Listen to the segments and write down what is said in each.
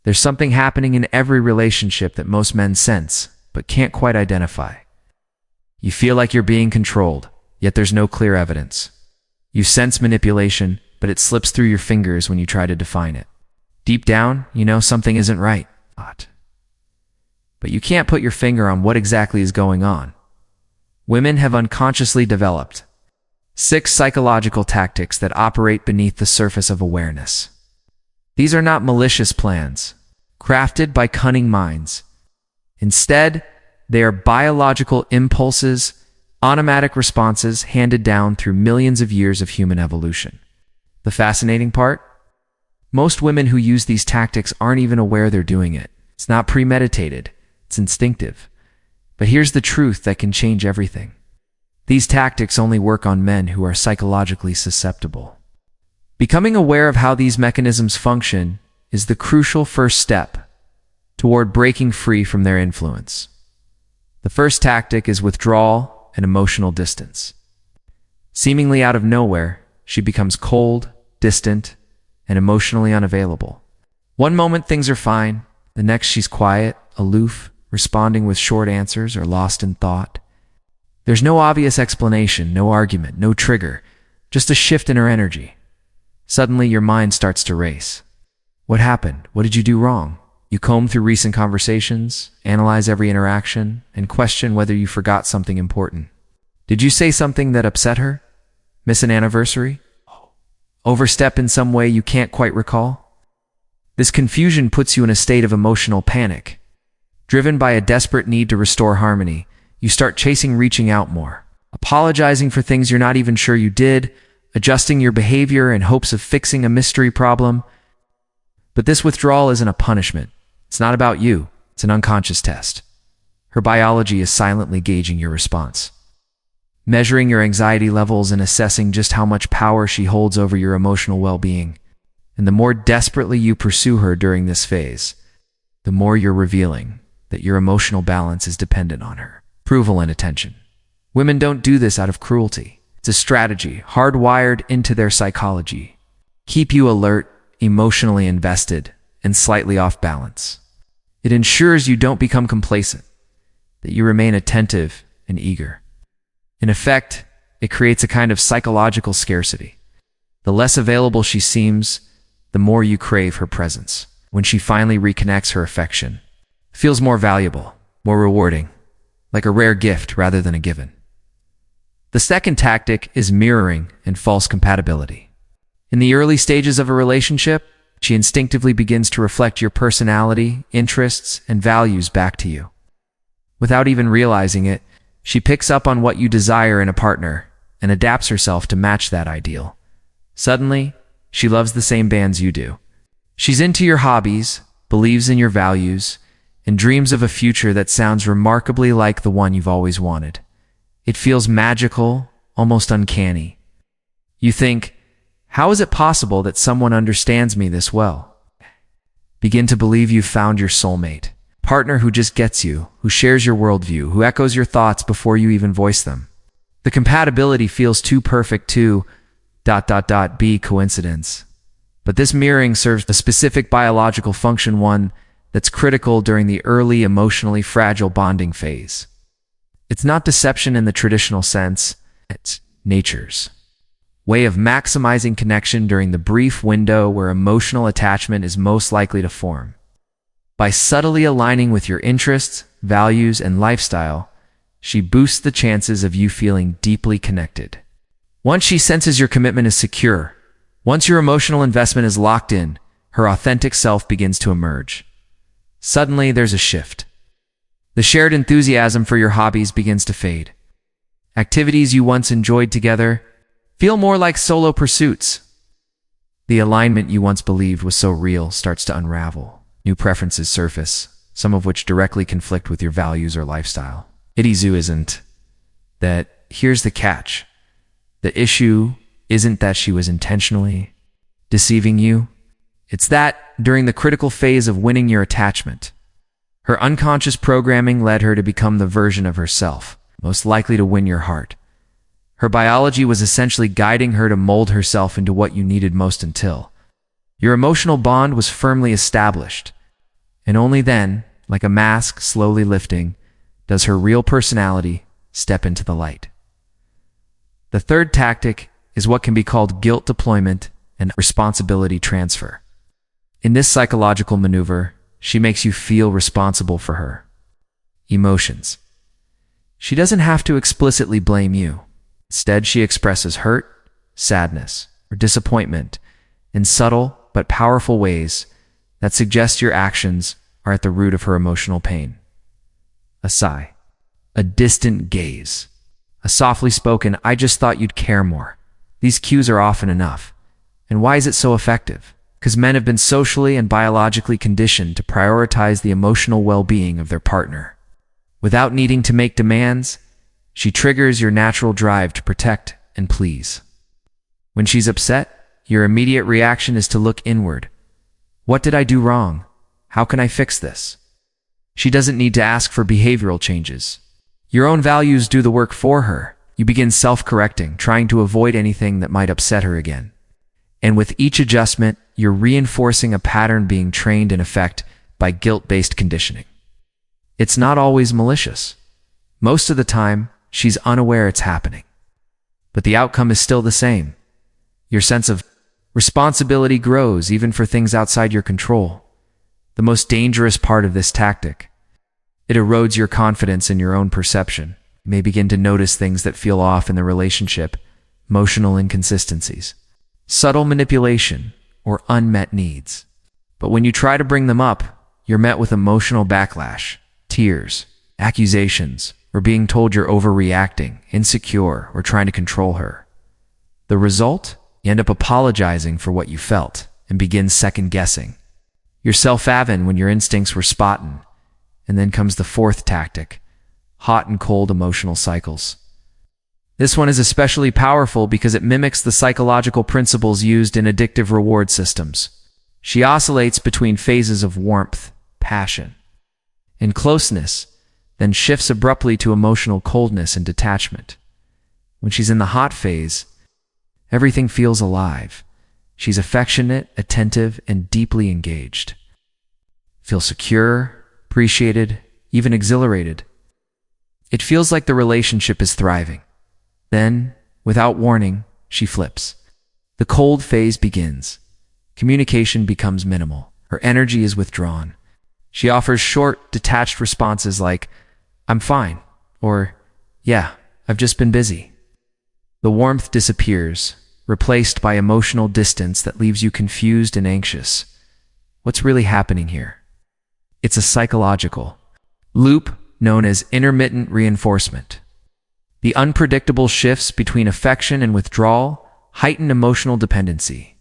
There's something happening in every relationship that most men sense, but can't quite identify. You feel like you're being controlled, yet there's no clear evidence. You sense manipulation, but it slips through your fingers when you try to define it. Deep down, you know something isn't right. But you can't put your finger on what exactly is going on. Women have unconsciously developed 6 psychological tactics that operate beneath the surface of awareness. These are not malicious plans, crafted by cunning minds. Instead, they are biological impulses, automatic responses handed down through millions of years of human evolution. The fascinating part? Most women who use these tactics aren't even aware they're doing it. It's not premeditated, it's instinctive. But here's the truth that can change everything. These tactics only work on men who are psychologically susceptible. Becoming aware of how these mechanisms function is the crucial first step toward breaking free from their influence. The first tactic is withdrawal and emotional distance. Seemingly out of nowhere, she becomes cold, distant, and emotionally unavailable. One moment things are fine, the next she's quiet, aloof, responding with short answers or lost in thought. There's no obvious explanation, no argument, no trigger, just a shift in her energy. Suddenly your mind starts to race. What happened? What did you do wrong? You comb through recent conversations, analyze every interaction, and question whether you forgot something important. Did you say something that upset her? Miss an anniversary? Overstep in some way you can't quite recall? This confusion puts you in a state of emotional panic. Driven by a desperate need to restore harmony, you start reaching out more, apologizing for things you're not even sure you did, adjusting your behavior in hopes of fixing a mystery problem. But this withdrawal isn't a punishment. It's not about you. It's an unconscious test. Her biology is silently gauging your response, measuring your anxiety levels and assessing just how much power she holds over your emotional well-being. And the more desperately you pursue her during this phase, the more you're revealing that your emotional balance is dependent on her approval and attention. Women don't do this out of cruelty. It's a strategy hardwired into their psychology. Keep you alert, emotionally invested, and slightly off balance. It ensures you don't become complacent, that you remain attentive and eager. In effect, it creates a kind of psychological scarcity. The less available she seems, the more you crave her presence. When she finally reconnects, her affection feels more valuable, more rewarding, like a rare gift rather than a given. The second tactic is mirroring and false compatibility. In the early stages of a relationship, she instinctively begins to reflect your personality, interests, and values back to you. Without even realizing it, she picks up on what you desire in a partner and adapts herself to match that ideal. Suddenly, she loves the same bands you do. She's into your hobbies, believes in your values, and dreams of a future that sounds remarkably like the one you've always wanted. It feels magical, almost uncanny. You think, how is it possible that someone understands me this well? Begin to believe you've found your soulmate, partner who just gets you, who shares your worldview, who echoes your thoughts before you even voice them. The compatibility feels too perfect to ... be coincidence. But this mirroring serves a specific biological function, one that's critical during the early emotionally fragile bonding phase. It's not deception in the traditional sense, it's nature's way of maximizing connection during the brief window where emotional attachment is most likely to form. By subtly aligning with your interests, values, and lifestyle, she boosts the chances of you feeling deeply connected. Once she senses your commitment is secure, once your emotional investment is locked in, her authentic self begins to emerge. Suddenly, there's a shift. The shared enthusiasm for your hobbies begins to fade. Activities you once enjoyed together feel more like solo pursuits. The alignment you once believed was so real starts to unravel. New preferences surface, some of which directly conflict with your values or lifestyle. Issue isn't that, here's the catch. The issue isn't that she was intentionally deceiving you. It's that, during the critical phase of winning your attachment, her unconscious programming led her to become the version of herself most likely to win your heart. Her biology was essentially guiding her to mold herself into what you needed most until your emotional bond was firmly established. And only then, like a mask slowly lifting, does her real personality step into the light. The third tactic is what can be called guilt deployment and responsibility transfer. In this psychological maneuver, she makes you feel responsible for her emotions. She doesn't have to explicitly blame you. Instead, she expresses hurt, sadness, or disappointment in subtle but powerful ways that suggest your actions are at the root of her emotional pain. A sigh, a distant gaze, a softly spoken, "I just thought you'd care more." These cues are often enough. And why is it so effective? Because men have been socially and biologically conditioned to prioritize the emotional well-being of their partner. Without needing to make demands, she triggers your natural drive to protect and please. When she's upset, your immediate reaction is to look inward. What did I do wrong? How can I fix this? She doesn't need to ask for behavioral changes. Your own values do the work for her. You begin self-correcting, trying to avoid anything that might upset her again. And with each adjustment, you're reinforcing a pattern being trained in effect by guilt-based conditioning. It's not always malicious. Most of the time, she's unaware it's happening. But the outcome is still the same. Your sense of responsibility grows even for things outside your control. The most dangerous part of this tactic. It erodes your confidence in your own perception. You may begin to notice things that feel off in the relationship, emotional inconsistencies, subtle manipulation, or unmet needs. But when you try to bring them up, you're met with emotional backlash, tears, accusations, or being told you're overreacting, insecure, or trying to control her. The result? You end up apologizing for what you felt and begin second-guessing. You're self-avin when your instincts were spotting. And then comes the fourth tactic, hot and cold emotional cycles. This one is especially powerful because it mimics the psychological principles used in addictive reward systems. She oscillates between phases of warmth, passion, and closeness, then shifts abruptly to emotional coldness and detachment. When she's in the hot phase, everything feels alive. She's affectionate, attentive, and deeply engaged. Feel secure, appreciated, even exhilarated. It feels like the relationship is thriving. Then, without warning, she flips. The cold phase begins. Communication becomes minimal. Her energy is withdrawn. She offers short, detached responses like, "I'm fine," or, "Yeah, I've just been busy." The warmth disappears, replaced by emotional distance that leaves you confused and anxious. What's really happening here? It's a psychological loop known as intermittent reinforcement. The unpredictable shifts between affection and withdrawal heighten emotional dependency.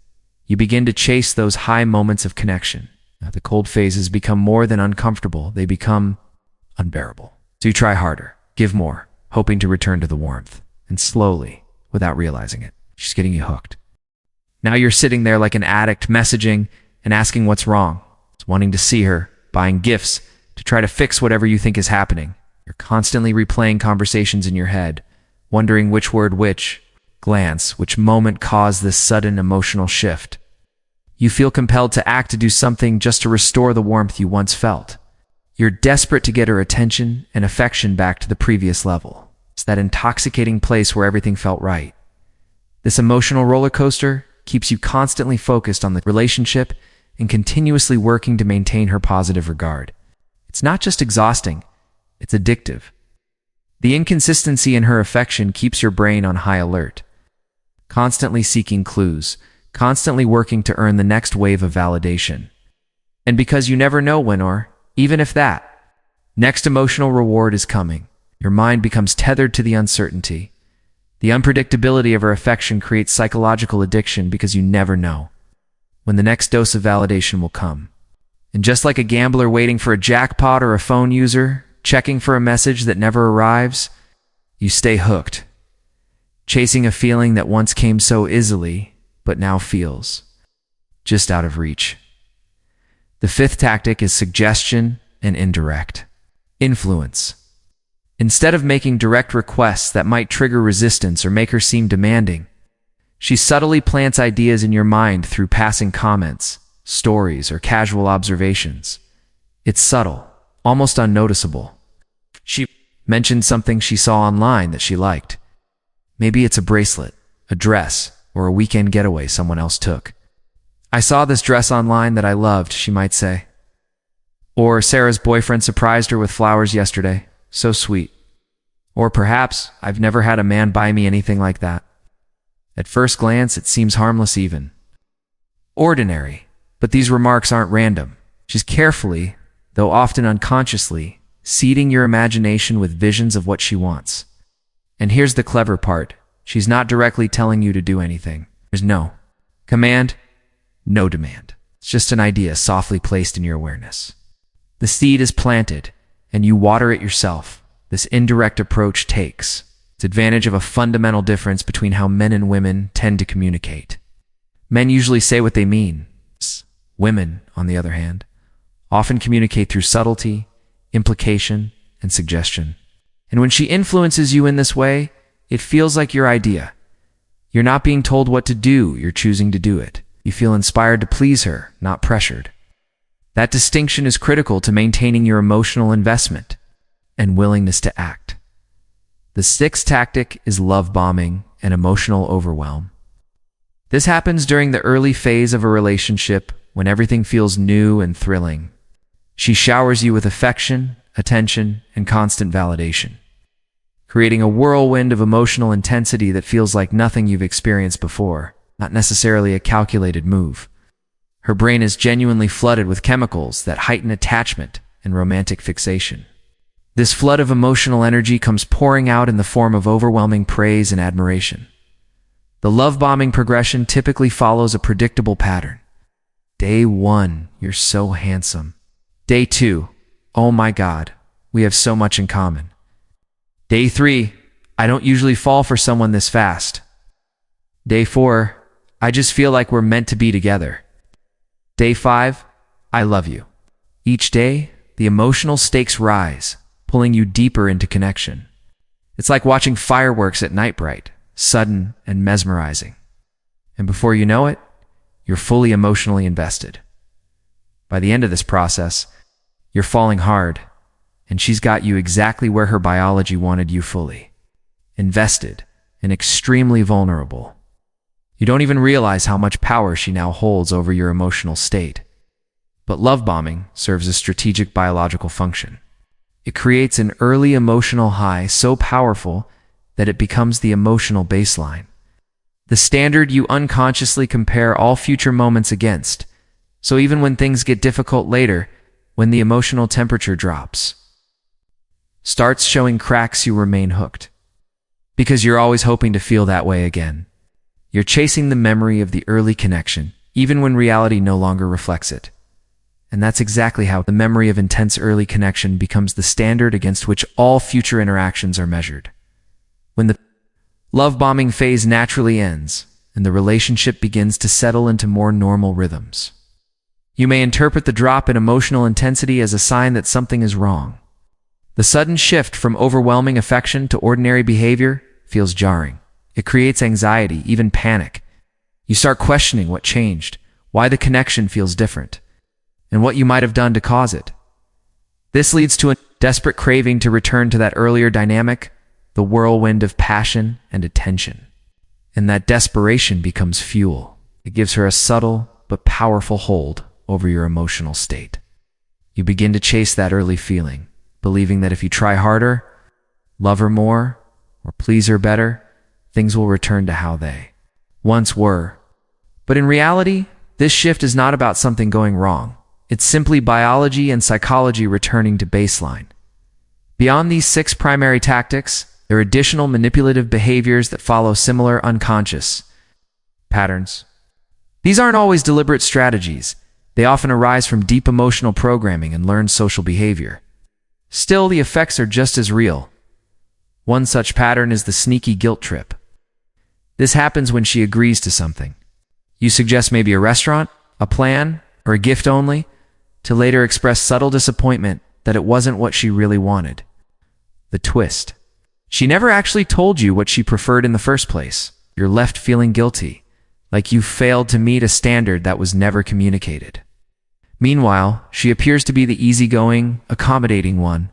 You begin to chase those high moments of connection. Now, the cold phases become more than uncomfortable, they become unbearable. So you try harder, give more, hoping to return to the warmth. And slowly, without realizing it, she's getting you hooked. Now you're sitting there like an addict, messaging and asking what's wrong, wanting to see her, buying gifts to try to fix whatever you think is happening. You're constantly replaying conversations in your head, wondering which word, which glance, which moment caused this sudden emotional shift. You feel compelled to act, to do something just to restore the warmth you once felt. You're desperate to get her attention and affection back to the previous level. It's that intoxicating place where everything felt right. This emotional roller coaster keeps you constantly focused on the relationship and continuously working to maintain her positive regard. It's not just exhausting, it's addictive. The inconsistency in her affection keeps your brain on high alert, constantly seeking clues, constantly working to earn the next wave of validation. And because you never know when or, even if that next emotional reward is coming, your mind becomes tethered to the uncertainty. The unpredictability of her affection creates psychological addiction because you never know when the next dose of validation will come. And just like a gambler waiting for a jackpot or a phone user checking for a message that never arrives, you stay hooked, chasing a feeling that once came so easily, but now feels just out of reach. The fifth tactic is suggestion and indirect influence. Instead of making direct requests that might trigger resistance or make her seem demanding, she subtly plants ideas in your mind through passing comments, stories, or casual observations. It's subtle, almost unnoticeable. She mentioned something she saw online that she liked. Maybe it's a bracelet, a dress, or a weekend getaway someone else took. "I saw this dress online that I loved," she might say. Or, "Sarah's boyfriend surprised her with flowers yesterday. So sweet." Or perhaps, "I've never had a man buy me anything like that." At first glance, it seems harmless even. Ordinary. But these remarks aren't random. She's carefully, though often unconsciously, seeding your imagination with visions of what she wants. And here's the clever part. She's not directly telling you to do anything. There's no command, no demand. It's just an idea softly placed in your awareness. The seed is planted, and you water it yourself. This indirect approach takes its advantage of a fundamental difference between how men and women tend to communicate. Men usually say what they mean. Women, on the other hand, often communicate through subtlety, implication, and suggestion. And when she influences you in this way, it feels like your idea. You're not being told what to do, you're choosing to do it. You feel inspired to please her, not pressured. That distinction is critical to maintaining your emotional investment and willingness to act. The sixth tactic is love bombing and emotional overwhelm. This happens during the early phase of a relationship when everything feels new and thrilling. She showers you with affection, attention, and constant validation, creating a whirlwind of emotional intensity that feels like nothing you've experienced before, not necessarily a calculated move. Her brain is genuinely flooded with chemicals that heighten attachment and romantic fixation. This flood of emotional energy comes pouring out in the form of overwhelming praise and admiration. The love bombing progression typically follows a predictable pattern. Day 1, "You're so handsome." Day 2, "Oh my God, we have so much in common." Day 3, "I don't usually fall for someone this fast." Day 4, "I just feel like we're meant to be together." Day 5, "I love you." Each day, the emotional stakes rise, pulling you deeper into connection. It's like watching fireworks at night bright, sudden and mesmerizing. And before you know it, you're fully emotionally invested. By the end of this process, you're falling hard, and she's got you exactly where her biology wanted you, fully invested and extremely vulnerable. You don't even realize how much power she now holds over your emotional state. But love bombing serves a strategic biological function. It creates an early emotional high so powerful that it becomes the emotional baseline, the standard you unconsciously compare all future moments against. So even when things get difficult later, when the emotional temperature starts showing cracks, you remain hooked. Because you're always hoping to feel that way again. You're chasing the memory of the early connection, even when reality no longer reflects it. And that's exactly how the memory of intense early connection becomes the standard against which all future interactions are measured. When the love bombing phase naturally ends, and the relationship begins to settle into more normal rhythms, you may interpret the drop in emotional intensity as a sign that something is wrong. The sudden shift from overwhelming affection to ordinary behavior feels jarring. It creates anxiety, even panic. You start questioning what changed, why the connection feels different, and what you might have done to cause it. This leads to a desperate craving to return to that earlier dynamic, the whirlwind of passion and attention. And that desperation becomes fuel. It gives her a subtle but powerful hold over your emotional state. You begin to chase that early feeling, believing that if you try harder, love her more, or please her better, things will return to how they once were. But in reality, this shift is not about something going wrong. It's simply biology and psychology returning to baseline. Beyond these 6 primary tactics, there are additional manipulative behaviors that follow similar unconscious patterns. These aren't always deliberate strategies. They often arise from deep emotional programming and learned social behavior. Still, the effects are just as real. One such pattern is the sneaky guilt trip. This happens when she agrees to something. You suggest maybe a restaurant, a plan, or a gift only, to later express subtle disappointment that it wasn't what she really wanted. The twist: she never actually told you what she preferred in the first place. You're left feeling guilty, like you failed to meet a standard that was never communicated. Meanwhile, she appears to be the easygoing, accommodating one.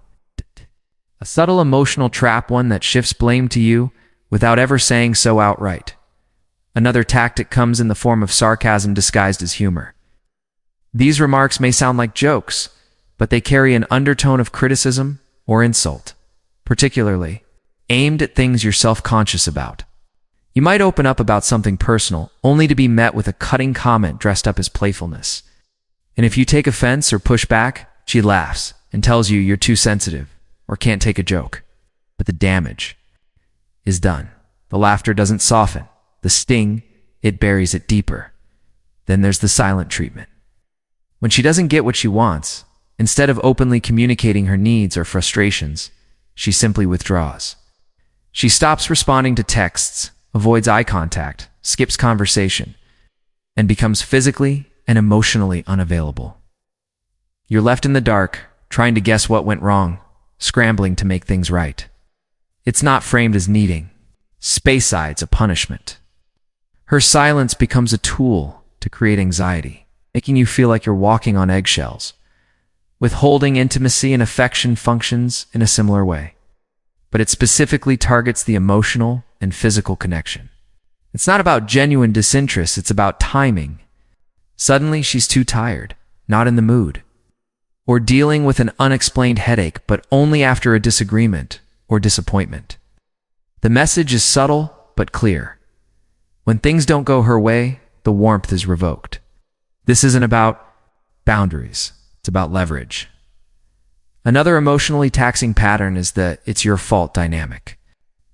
A subtle emotional trap, one that shifts blame to you without ever saying so outright. Another tactic comes in the form of sarcasm disguised as humor. These remarks may sound like jokes, but they carry an undertone of criticism or insult, particularly aimed at things you're self-conscious about. You might open up about something personal, only to be met with a cutting comment dressed up as playfulness. And if you take offense or push back, she laughs and tells you you're too sensitive or can't take a joke. But the damage is done. The laughter doesn't soften. The sting, it buries it deeper. Then there's the silent treatment. When she doesn't get what she wants, instead of openly communicating her needs or frustrations, she simply withdraws. She stops responding to texts, avoids eye contact, skips conversation, and becomes physically and emotionally unavailable. You're left in the dark, trying to guess what went wrong, scrambling to make things right. It's not framed as needing. Spayside's a punishment. Her silence becomes a tool to create anxiety, making you feel like you're walking on eggshells. Withholding intimacy and affection functions in a similar way, but it specifically targets the emotional and physical connection. It's not about genuine disinterest, it's about timing. Suddenly she's too tired, not in the mood, or dealing with an unexplained headache, but only after a disagreement or disappointment. The message is subtle but clear. When things don't go her way, the warmth is revoked. This isn't about boundaries, it's about leverage. Another emotionally taxing pattern is the "it's your fault" dynamic.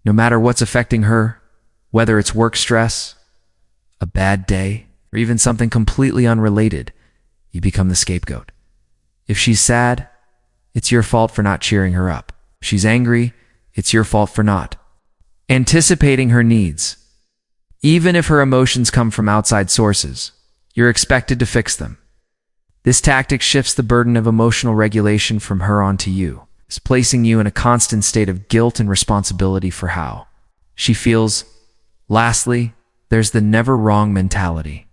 No matter what's affecting her, whether it's work stress, a bad day, or even something completely unrelated, you become the scapegoat. If she's sad, it's your fault for not cheering her up. If she's angry, it's your fault for not anticipating her needs. Even if her emotions come from outside sources, you're expected to fix them. This tactic shifts the burden of emotional regulation from her onto you, placing you in a constant state of guilt and responsibility for how she feels. Lastly, there's the never wrong mentality.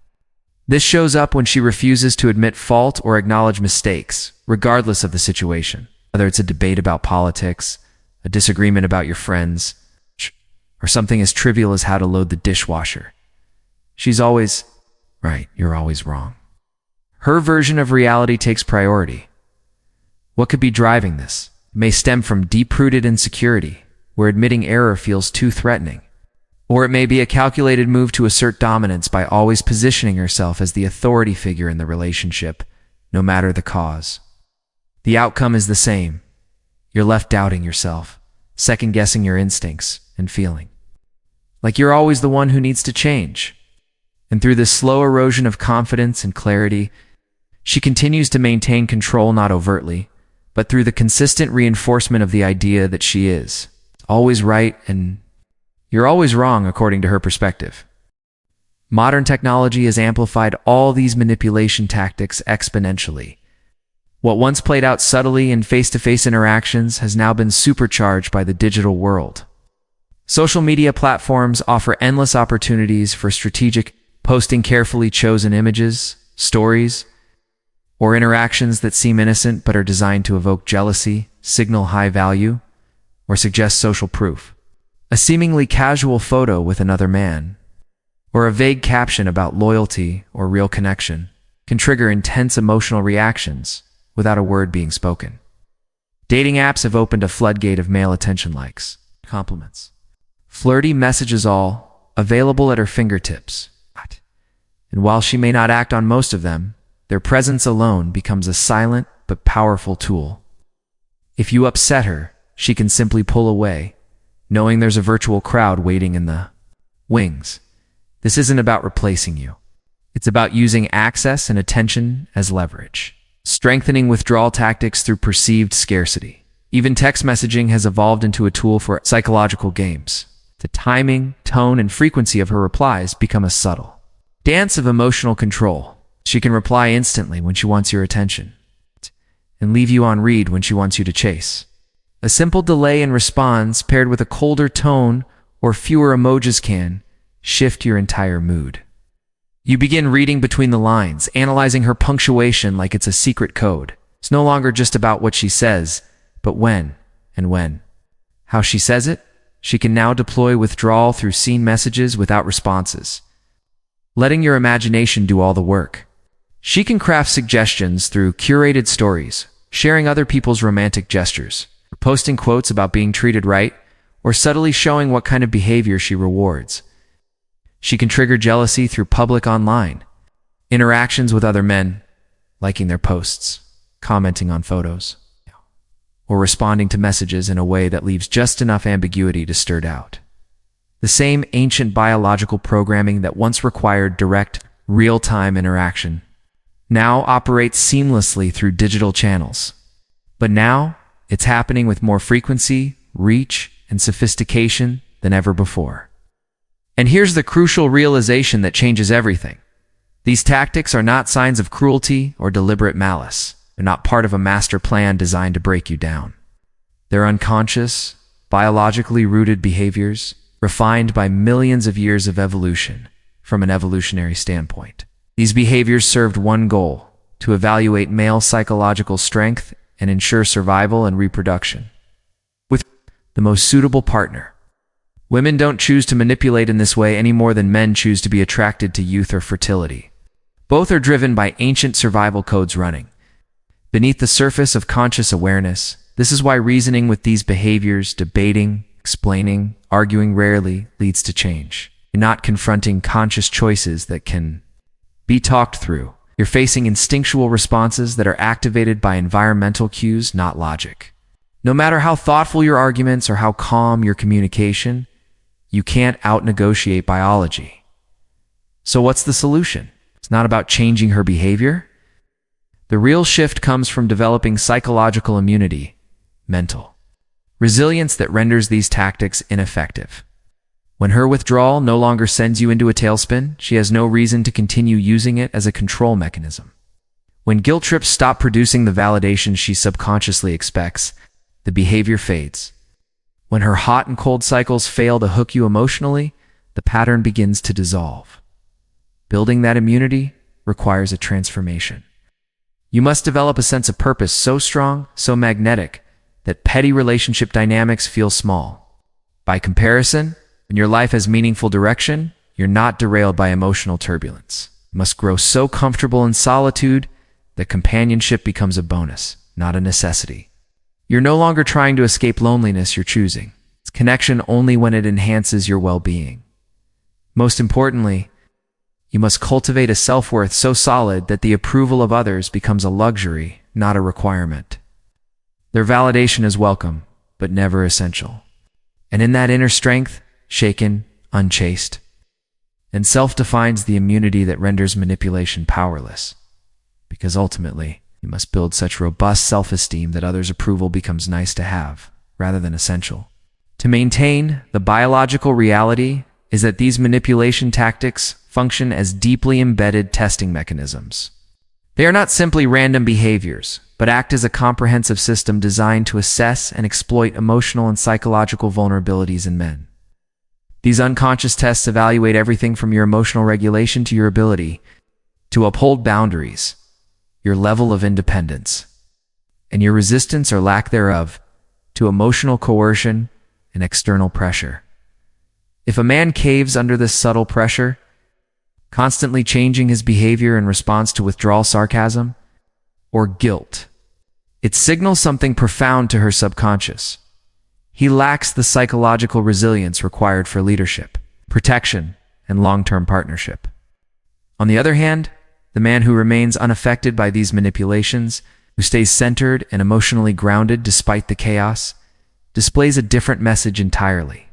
This shows up when she refuses to admit fault or acknowledge mistakes, regardless of the situation. Whether it's a debate about politics, a disagreement about your friends, or something as trivial as how to load the dishwasher. She's always right, you're always wrong. Her version of reality takes priority. What could be driving this? It may stem from deep-rooted insecurity, where admitting error feels too threatening. Or it may be a calculated move to assert dominance by always positioning herself as the authority figure in the relationship, no matter the cause. The outcome is the same. You're left doubting yourself, second-guessing your instincts and feeling like you're always the one who needs to change. And through this slow erosion of confidence and clarity, she continues to maintain control not overtly, but through the consistent reinforcement of the idea that she is always right and you're always wrong according to her perspective. Modern technology has amplified all these manipulation tactics exponentially. What once played out subtly in face-to-face interactions has now been supercharged by the digital world. Social media platforms offer endless opportunities for strategic posting carefully chosen images, stories, or interactions that seem innocent but are designed to evoke jealousy, signal high value, or suggest social proof. A seemingly casual photo with another man, or a vague caption about loyalty or real connection, can trigger intense emotional reactions without a word being spoken. Dating apps have opened a floodgate of male attention likes, compliments, flirty messages, all available at her fingertips. And while she may not act on most of them, their presence alone becomes a silent but powerful tool. If you upset her, she can simply pull away, knowing there's a virtual crowd waiting in the wings. This isn't about replacing you. It's about using access and attention as leverage, strengthening withdrawal tactics through perceived scarcity. Even text messaging has evolved into a tool for psychological games. The timing, tone, and frequency of her replies become a subtle dance of emotional control. She can reply instantly when she wants your attention, and leave you on read when she wants you to chase. A simple delay in response paired with a colder tone or fewer emojis can shift your entire mood. You begin reading between the lines, analyzing her punctuation like it's a secret code. It's no longer just about what she says, but when and when. How she says it? She can now deploy withdrawal through seen messages without responses, letting your imagination do all the work. She can craft suggestions through curated stories, sharing other people's romantic gestures, posting quotes about being treated right, or subtly showing what kind of behavior she rewards. She can trigger jealousy through public online interactions with other men, liking their posts, commenting on photos, or responding to messages in a way that leaves just enough ambiguity to stir doubt. The same ancient biological programming that once required direct, real-time interaction now operates seamlessly through digital channels. But now, it's happening with more frequency, reach, and sophistication than ever before. And here's the crucial realization that changes everything. These tactics are not signs of cruelty or deliberate malice. They're not part of a master plan designed to break you down. They're unconscious, biologically rooted behaviors, refined by millions of years of evolution from an evolutionary standpoint. These behaviors served one goal: to evaluate male psychological strength and ensure survival and reproduction with the most suitable partner. Women don't choose to manipulate in this way any more than men choose to be attracted to youth or fertility. Both are driven by ancient survival codes running beneath the surface of conscious awareness. This is why reasoning with these behaviors, debating, explaining, arguing rarely leads to change. You're not confronting conscious choices that can be talked through. You're facing instinctual responses that are activated by environmental cues, not logic. No matter how thoughtful your arguments or how calm your communication, you can't out-negotiate biology. So what's the solution? It's not about changing her behavior. The real shift comes from developing psychological immunity, mental resilience that renders these tactics ineffective. When her withdrawal no longer sends you into a tailspin, she has no reason to continue using it as a control mechanism. When guilt trips stop producing the validation she subconsciously expects, the behavior fades. When her hot and cold cycles fail to hook you emotionally, the pattern begins to dissolve. Building that immunity requires a transformation. You must develop a sense of purpose so strong, so magnetic, that petty relationship dynamics feel small. By comparison, when your life has meaningful direction, you're not derailed by emotional turbulence. You must grow so comfortable in solitude that companionship becomes a bonus, not a necessity. You're no longer trying to escape loneliness, you're choosing. It's connection only when it enhances your well-being. Most importantly, you must cultivate a self-worth so solid that the approval of others becomes a luxury, not a requirement. Their validation is welcome, but never essential. And in that inner strength, shaken, unchased, and self defines the immunity that renders manipulation powerless. Because ultimately, you must build such robust self-esteem that others' approval becomes nice to have, rather than essential. To maintain, the biological reality is that these manipulation tactics function as deeply embedded testing mechanisms. They are not simply random behaviors, but act as a comprehensive system designed to assess and exploit emotional and psychological vulnerabilities in men. These unconscious tests evaluate everything from your emotional regulation to your ability to uphold boundaries, your level of independence, and your resistance or lack thereof to emotional coercion and external pressure. If a man caves under this subtle pressure, constantly changing his behavior in response to withdrawal, sarcasm, or guilt, it signals something profound to her subconscious. He lacks the psychological resilience required for leadership, protection, and long-term partnership. On the other hand, the man who remains unaffected by these manipulations, who stays centered and emotionally grounded despite the chaos, displays a different message entirely.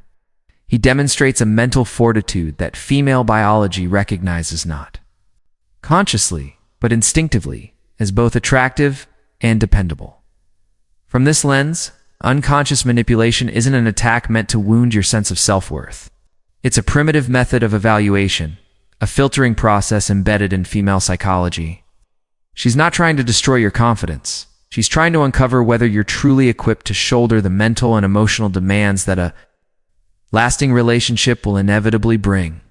He demonstrates a mental fortitude that female biology recognizes not consciously, but instinctively, as both attractive and dependable. From this lens, unconscious manipulation isn't an attack meant to wound your sense of self-worth. It's a primitive method of evaluation, a filtering process embedded in female psychology. She's not trying to destroy your confidence. She's trying to uncover whether you're truly equipped to shoulder the mental and emotional demands that a lasting relationship will inevitably bring.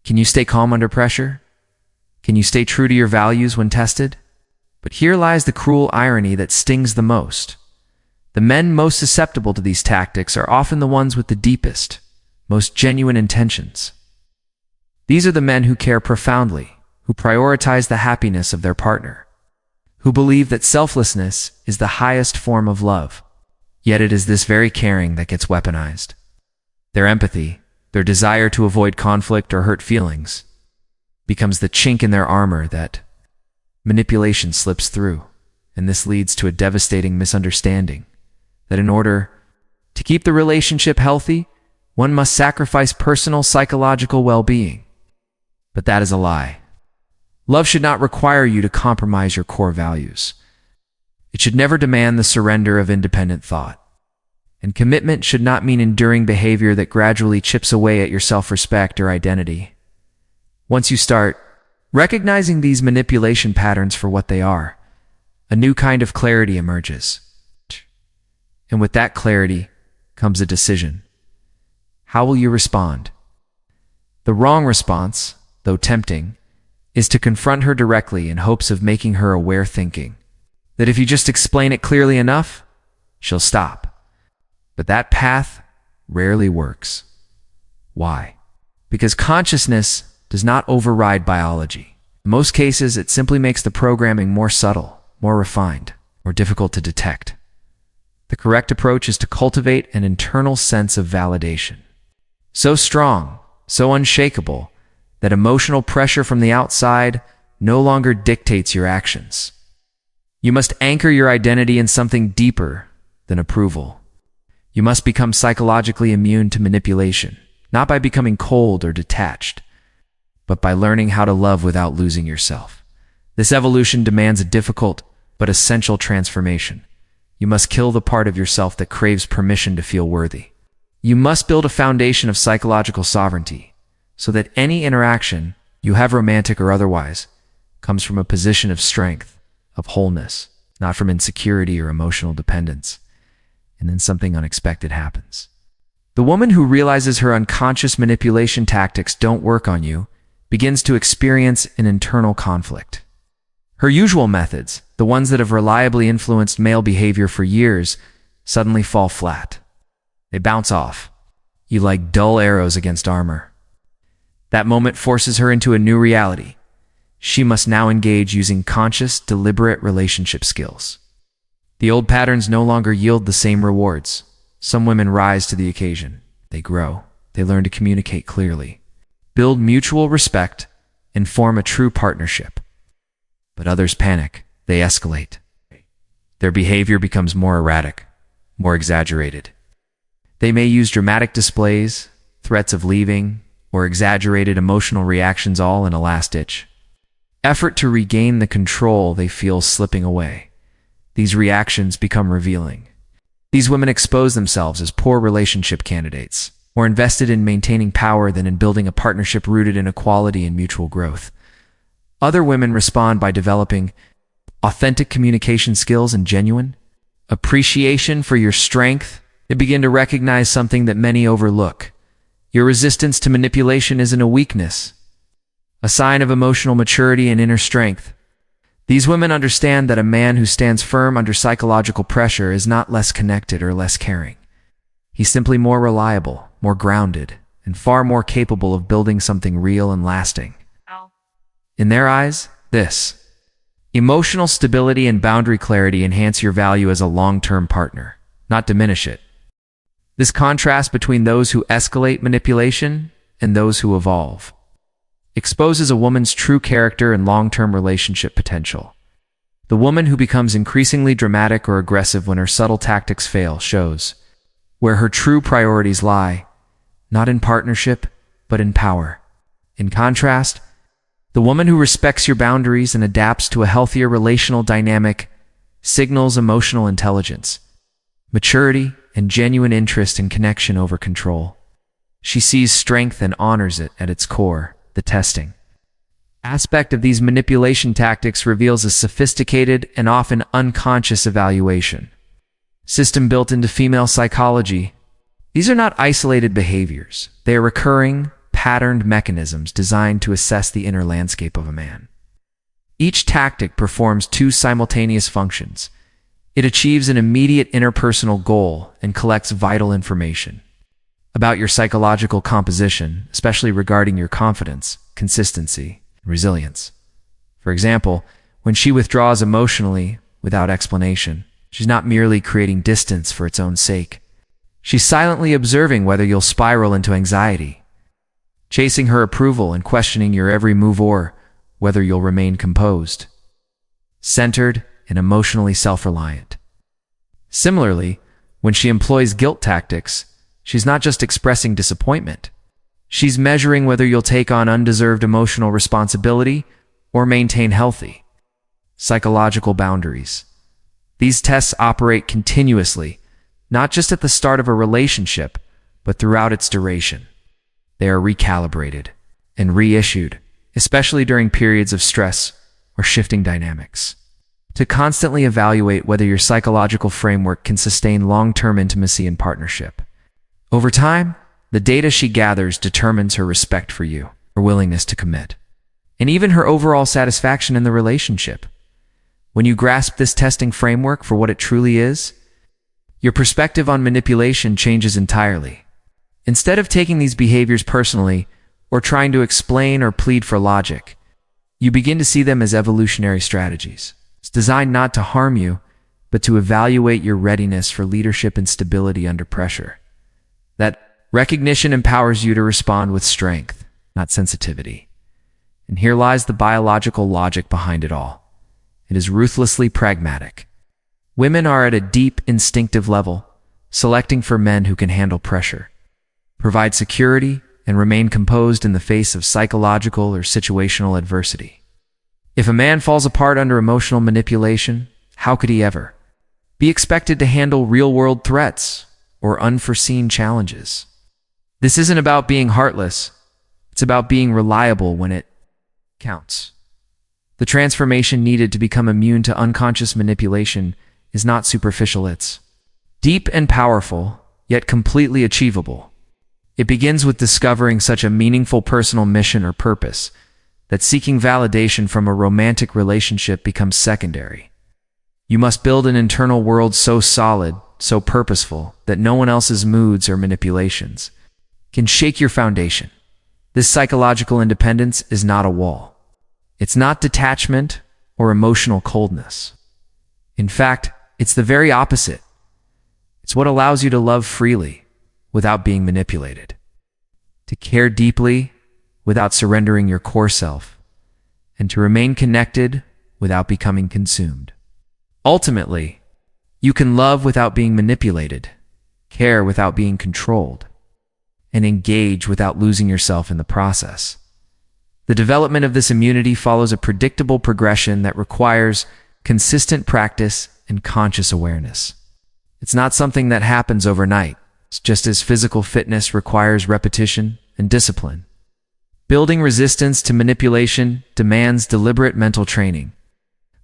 Can you stay calm under pressure? Can you stay true to your values when tested? But here lies the cruel irony that stings the most. The men most susceptible to these tactics are often the ones with the deepest, most genuine intentions. These are the men who care profoundly, who prioritize the happiness of their partner, who believe that selflessness is the highest form of love. Yet it is this very caring that gets weaponized. Their empathy, their desire to avoid conflict or hurt feelings, becomes the chink in their armor that manipulation slips through, and this leads to a devastating misunderstanding that in order to keep the relationship healthy, one must sacrifice personal psychological well-being. But that is a lie. Love should not require you to compromise your core values. It should never demand the surrender of independent thought. And commitment should not mean enduring behavior that gradually chips away at your self-respect or identity. Once you start recognizing these manipulation patterns for what they are, a new kind of clarity emerges. And with that clarity comes a decision. How will you respond? The wrong response, though tempting, is to confront her directly in hopes of making her aware, thinking that if you just explain it clearly enough, she'll stop. But that path rarely works. Why? Because consciousness does not override biology. In most cases, it simply makes the programming more subtle, more refined, more difficult to detect. The correct approach is to cultivate an internal sense of validation. So strong, so unshakable, that emotional pressure from the outside no longer dictates your actions. You must anchor your identity in something deeper than approval. You must become psychologically immune to manipulation, not by becoming cold or detached, but by learning how to love without losing yourself. This evolution demands a difficult but essential transformation. You must kill the part of yourself that craves permission to feel worthy. You must build a foundation of psychological sovereignty, so that any interaction, you have romantic or otherwise, comes from a position of strength, of wholeness, not from insecurity or emotional dependence. And then something unexpected happens. The woman who realizes her unconscious manipulation tactics don't work on you begins to experience an internal conflict. Her usual methods, the ones that have reliably influenced male behavior for years, suddenly fall flat. They bounce off. You like dull arrows against armor. That moment forces her into a new reality. She must now engage using conscious, deliberate relationship skills. The old patterns no longer yield the same rewards. Some women rise to the occasion. They grow. They learn to communicate clearly, build mutual respect, and form a true partnership. But others panic. They escalate. Their behavior becomes more erratic, more exaggerated. They may use dramatic displays, threats of leaving, or exaggerated emotional reactions, all in a last-ditch effort to regain the control they feel slipping away. These reactions become revealing. These women expose themselves as poor relationship candidates, more invested in maintaining power than in building a partnership rooted in equality and mutual growth. Other women respond by developing authentic communication skills and genuine appreciation for your strength. They begin to recognize something that many overlook. Your resistance to manipulation isn't a weakness, a sign of emotional maturity and inner strength. These women understand that a man who stands firm under psychological pressure is not less connected or less caring. He's simply more reliable, more grounded, and far more capable of building something real and lasting. In their eyes, this emotional stability and boundary clarity enhance your value as a long-term partner, not diminish it. This contrast between those who escalate manipulation and those who evolve exposes a woman's true character and long-term relationship potential. The woman who becomes increasingly dramatic or aggressive when her subtle tactics fail shows where her true priorities lie, not in partnership, but in power. In contrast, the woman who respects your boundaries and adapts to a healthier relational dynamic signals emotional intelligence, maturity, and genuine interest in connection over control. She sees strength and honors it at its core. The testing aspect of these manipulation tactics reveals a sophisticated and often unconscious evaluation system built into female psychology. These are not isolated behaviors. They are recurring, patterned mechanisms designed to assess the inner landscape of a man. Each tactic performs two simultaneous functions. It achieves an immediate interpersonal goal and collects vital information about your psychological composition, especially regarding your confidence, consistency, and resilience. For example, when she withdraws emotionally without explanation, she's not merely creating distance for its own sake. She's silently observing whether you'll spiral into anxiety, chasing her approval and questioning your every move, or whether you'll remain composed, centered, and emotionally self-reliant. Similarly, when she employs guilt tactics, she's not just expressing disappointment. She's measuring whether you'll take on undeserved emotional responsibility or maintain healthy psychological boundaries. These tests operate continuously, not just at the start of a relationship, but throughout its duration. They are recalibrated and reissued, especially during periods of stress or shifting dynamics, to constantly evaluate whether your psychological framework can sustain long-term intimacy and partnership. Over time, the data she gathers determines her respect for you, her willingness to commit, and even her overall satisfaction in the relationship. When you grasp this testing framework for what it truly is, your perspective on manipulation changes entirely. Instead of taking these behaviors personally or trying to explain or plead for logic, you begin to see them as evolutionary strategies. It's designed not to harm you, but to evaluate your readiness for leadership and stability under pressure. That recognition empowers you to respond with strength, not sensitivity. And here lies the biological logic behind it all. It is ruthlessly pragmatic. Women are at a deep instinctive level, selecting for men who can handle pressure, provide security, and remain composed in the face of psychological or situational adversity. If a man falls apart under emotional manipulation, how could he ever be expected to handle real-world threats or unforeseen challenges? This isn't about being heartless. It's about being reliable when it counts. The transformation needed to become immune to unconscious manipulation is not superficial, it's deep and powerful, yet completely achievable. It begins with discovering such a meaningful personal mission or purpose that seeking validation from a romantic relationship becomes secondary. You must build an internal world so solid, so purposeful, that no one else's moods or manipulations can shake your foundation. This psychological independence is not a wall. It's not detachment or emotional coldness. In fact, it's the very opposite. It's what allows you to love freely without being manipulated, to care deeply without surrendering your core self, and to remain connected without becoming consumed. Ultimately, you can love without being manipulated, care without being controlled, and engage without losing yourself in the process. The development of this immunity follows a predictable progression that requires consistent practice and conscious awareness. It's not something that happens overnight. It's just as physical fitness requires repetition and discipline. Building resistance to manipulation demands deliberate mental training.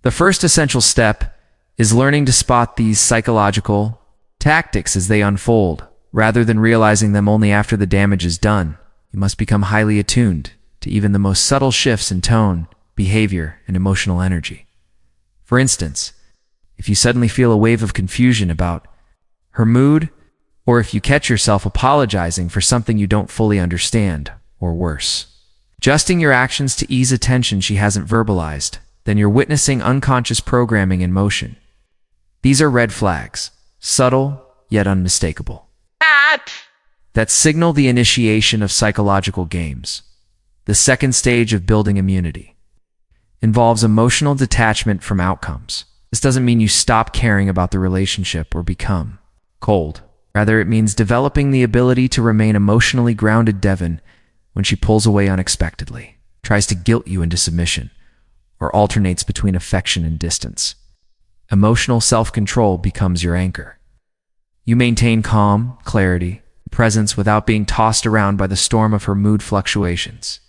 The first essential step is learning to spot these psychological tactics as they unfold, rather than realizing them only after the damage is done. You must become highly attuned to even the most subtle shifts in tone, behavior, and emotional energy. For instance, if you suddenly feel a wave of confusion about her mood, or if you catch yourself apologizing for something you don't fully understand, or worse, adjusting your actions to ease a tension she hasn't verbalized, then you're witnessing unconscious programming in motion. These are red flags, subtle yet unmistakable, that signal the initiation of psychological games. The second stage of building immunity involves emotional detachment from outcomes. This doesn't mean you stop caring about the relationship or become cold. Rather, it means developing the ability to remain emotionally grounded. Devon, when she pulls away unexpectedly, tries to guilt you into submission, or alternates between affection and distance. Emotional self-control becomes your anchor. You maintain calm, clarity, presence without being tossed around by the storm of her mood fluctuations.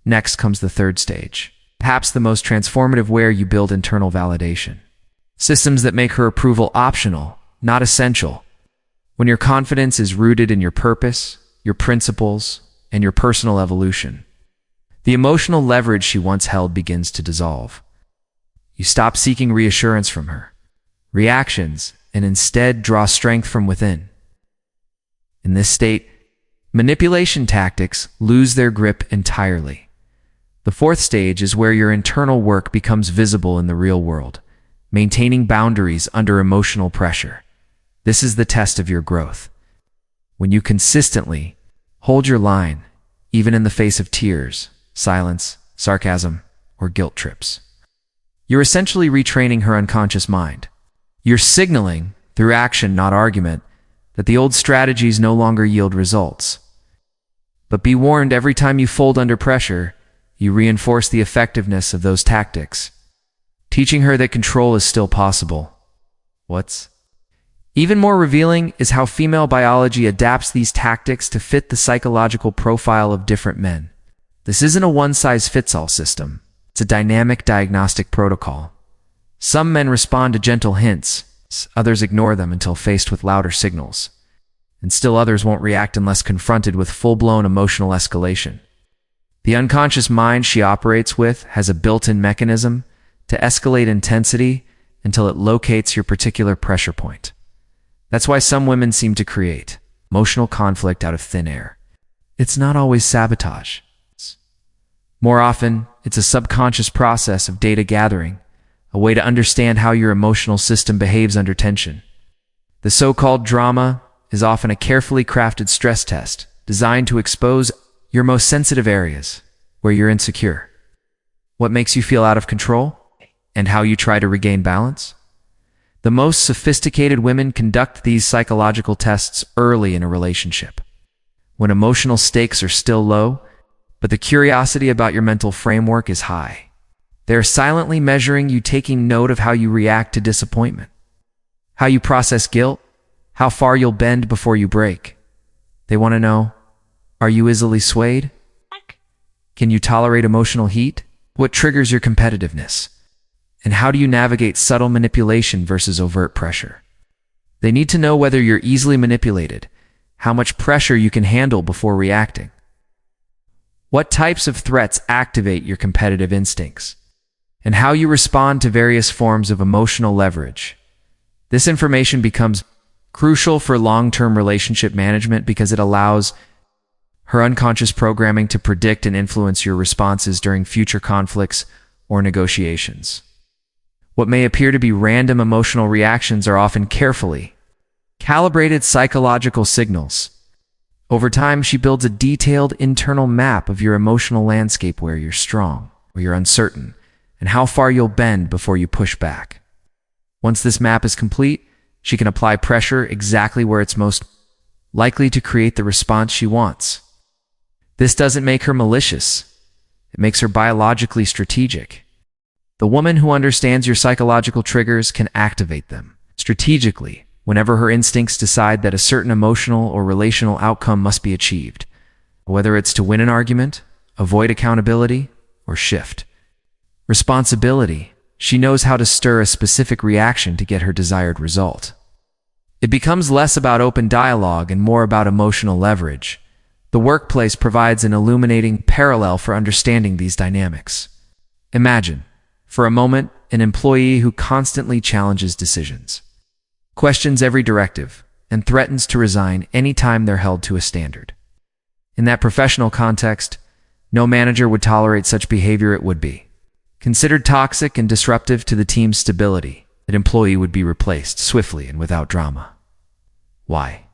Next comes the third stage, perhaps the most transformative, where you build internal validation. Systems that make her approval optional, not essential. When your confidence is rooted in your purpose, your principles, and your personal evolution. The emotional leverage she once held begins to dissolve. You stop seeking reassurance from her, reactions, and instead draw strength from within. In this state, manipulation tactics lose their grip entirely. The fourth stage is where your internal work becomes visible in the real world, maintaining boundaries under emotional pressure. This is the test of your growth. When you consistently hold your line, even in the face of tears, silence, sarcasm, or guilt trips, you're essentially retraining her unconscious mind. You're signaling, through action, not argument, that the old strategies no longer yield results. But be warned, every time you fold under pressure, you reinforce the effectiveness of those tactics, teaching her that control is still possible. What's even more revealing is how female biology adapts these tactics to fit the psychological profile of different men. This isn't a one-size-fits-all system. It's a dynamic diagnostic protocol. Some men respond to gentle hints, others ignore them until faced with louder signals, and still others won't react unless confronted with full-blown emotional escalation. The unconscious mind she operates with has a built-in mechanism to escalate intensity until it locates your particular pressure point. That's why some women seem to create emotional conflict out of thin air. It's not always sabotage. More often, it's a subconscious process of data gathering, a way to understand how your emotional system behaves under tension. The so-called drama is often a carefully crafted stress test designed to expose your most sensitive areas, where you're insecure, what makes you feel out of control, and how you try to regain balance. The most sophisticated women conduct these psychological tests early in a relationship, when emotional stakes are still low, but the curiosity about your mental framework is high. They're silently measuring you, taking note of how you react to disappointment, how you process guilt, how far you'll bend before you break. They want to know, are you easily swayed? Can you tolerate emotional heat? What triggers your competitiveness? And how do you navigate subtle manipulation versus overt pressure? They need to know whether you're easily manipulated, how much pressure you can handle before reacting, what types of threats activate your competitive instincts, and how you respond to various forms of emotional leverage. This information becomes crucial for long-term relationship management because it allows her unconscious programming to predict and influence your responses during future conflicts or negotiations. What may appear to be random emotional reactions are often carefully calibrated psychological signals. Over time, she builds a detailed internal map of your emotional landscape, where you're strong, where you're uncertain, and how far you'll bend before you push back. Once this map is complete, she can apply pressure exactly where it's most likely to create the response she wants. This doesn't make her malicious. It makes her biologically strategic. The woman who understands your psychological triggers can activate them strategically whenever her instincts decide that a certain emotional or relational outcome must be achieved, whether it's to win an argument, avoid accountability, or shift responsibility. She knows how to stir a specific reaction to get her desired result. It becomes less about open dialogue and more about emotional leverage. The workplace provides an illuminating parallel for understanding these dynamics. Imagine, for a moment, an employee who constantly challenges decisions, questions every directive, and threatens to resign any time they're held to a standard. In that professional context, no manager would tolerate such behavior. It would be considered toxic and disruptive to the team's stability. That employee would be replaced swiftly and without drama. Why?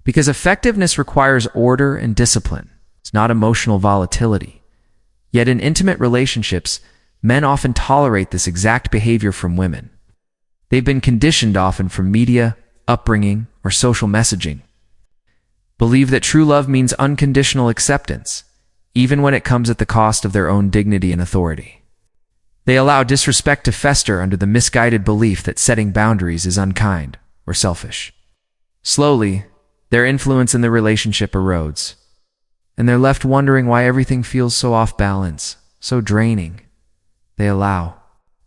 Because effectiveness requires order and discipline. It's not emotional volatility. Yet in intimate relationships, men often tolerate this exact behavior from women. They've been conditioned, often from media, upbringing, or social messaging. Believe that true love means unconditional acceptance, even when it comes at the cost of their own dignity and authority. They allow disrespect to fester under the misguided belief that setting boundaries is unkind or selfish. Slowly, their influence in the relationship erodes, and they're left wondering why everything feels so off balance, so draining. They allow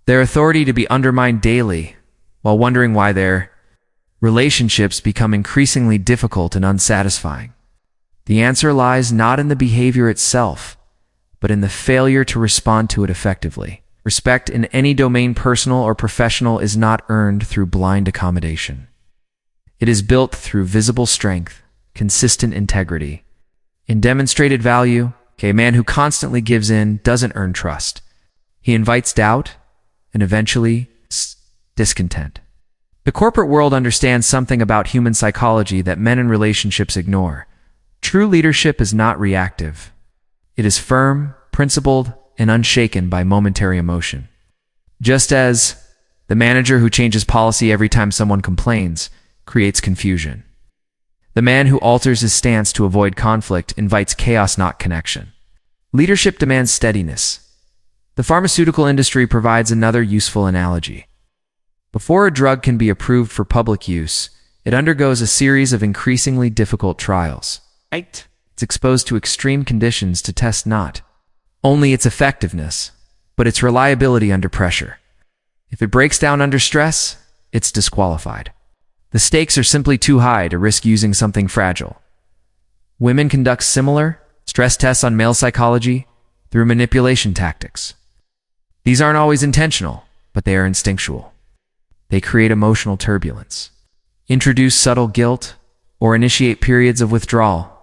their authority to be undermined daily, while wondering why their relationships become increasingly difficult and unsatisfying. The answer lies not in the behavior itself, but in the failure to respond to it effectively. Respect in any domain, personal or professional, is not earned through blind accommodation. It is built through visible strength, consistent integrity. In demonstrated value, a man who constantly gives in doesn't earn trust. He invites doubt and eventually discontent. The corporate world understands something about human psychology that men in relationships ignore. True leadership is not reactive. It is firm, principled, and unshaken by momentary emotion. Just as the manager who changes policy every time someone complains creates confusion, the man who alters his stance to avoid conflict invites chaos, not connection. Leadership demands steadiness. The pharmaceutical industry provides another useful analogy. Before a drug can be approved for public use, it undergoes a series of increasingly difficult trials. It's exposed to extreme conditions to test not only its effectiveness, but its reliability under pressure. If it breaks down under stress, it's disqualified. The stakes are simply too high to risk using something fragile. Women conduct similar stress tests on male psychology through manipulation tactics. These aren't always intentional, but they are instinctual. They create emotional turbulence, introduce subtle guilt, or initiate periods of withdrawal,